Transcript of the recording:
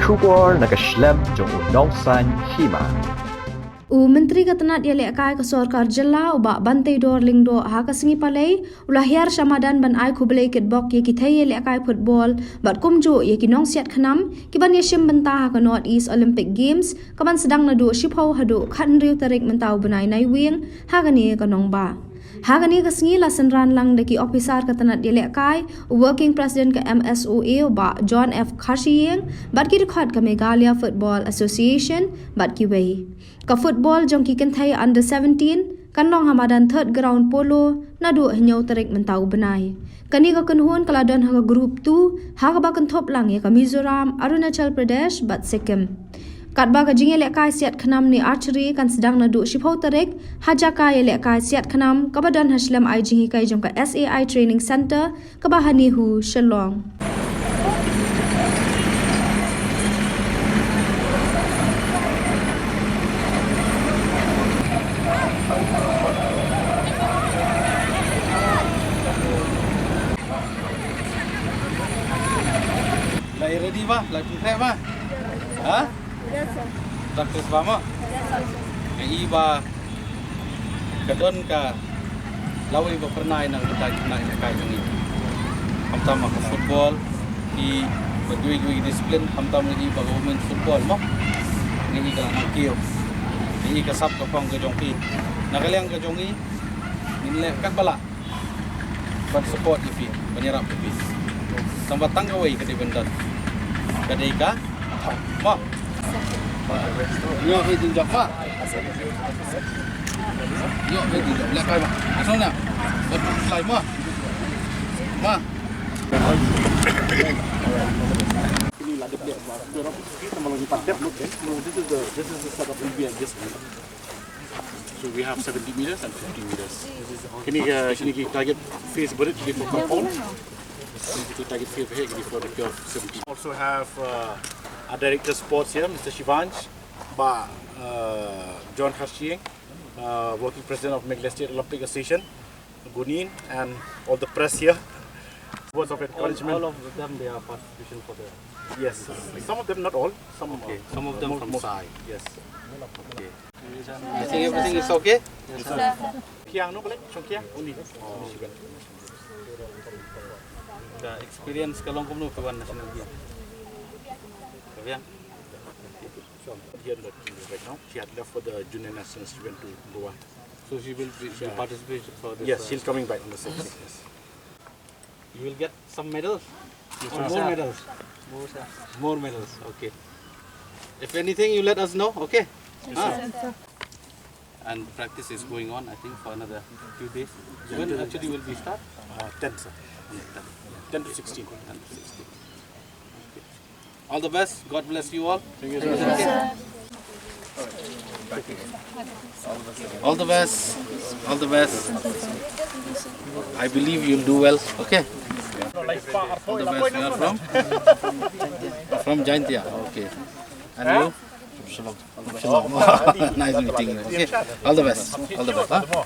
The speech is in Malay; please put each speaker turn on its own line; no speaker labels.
Shubor nakaslem jong unongsan Hima.
Myntri katanat Ïalehkai ke sorkar jela ubak bantai dor lingdo ha kasingi palai ulahir Ramadan ban ai Khublei Kitbok ye kitai Ïalehkai football bat kumjo ye kinong siat khanam kiban ye Shim Bynta ha ke North East Olympic Games kaban sedang nadu shipau hadu khan riu tarik mentau benai nai wing ha kani kanong ba. Hagani kasingi la senran lang deki officer katanat Ïalehkai working president ke MSOA ba John F Khashiyeng bat ki record ke Meghalaya Football Association bat ki wei ka football jong ki kenthai under 17 kanong hamadan third ground polo nadu hnyau tarik mentau benai kani ka kenhuan kaladan ha group 2 ha ba kenthop lang ye ka Mizoram Arunachal Pradesh bat Sikkim Katba ka jing Ïalehkai siat khanam ni archery kan sedang nadu shipau tarik hajaka Ïalehkai siat khanam kabadan haslam ai jing kai jong ka SAI training center kabahani hu Shillong
Leit ready ba? Leit prepare ba? Ha?
Yes, sir.
Practice ba mo?
Yes, sir.
Iba kadon ka laway ba pernah nang kita na Ïalehkai ni. Hamtama ka football i bagui disiplin hamtama iba women football mo. Ni ka lang kiyo. Ni ka sap ka pang ka jong pi. Nakaliang ka jong i nile kak bala. Ban support ifi, banyarap ifi. Sambat tanggaway ka di bendan. Kadai ka? Ma. Yo, ini jom ma. Yo, ini jom. Ïalehkai ma. Asal na. Betul selai ma. Ma.
Ini lah dia kita malah dipakai look this is the set of BB just so we have 70 meters and 50 meters. Kini target face berat di for compound. Kita target face here for the pure 70. Also have our director sports here, Mr. Shivanj, John Khashiyeng, working president of Meghalaya State Olympic Association, Gunin, and all the press here. Words of encouragement.
All of them they are participation for the
Yes, some of them, not all. Some
okay. Some of them from side.
Yes.
Okay. I think everything is okay.
Yes, sir.
Kiang no balik, Kiang uni.
The experience kalau kamu nu kawan national game. Kawan.
Here right now, she had left for the junior nationals. She went to Goa.
So she will be participate for this.
Yes, she's coming back on the 6th. Yes.
You will get some medals. Or more medals. More medals. Okay. If anything, you let us know. Okay.
Yes, sir.
And practice is going on. I think for another few days. When actually will we start?
10, sir. 10 to 16.
10 to 16. Okay. All the best. God bless you all.
Thank you,
Yes, sir.
All the best. All the best. I believe you'll do well. Okay. All the best. You are from? From Bynta. Okay. And you? Shalom. Nice meeting you. Okay. All the best. All the best. Huh?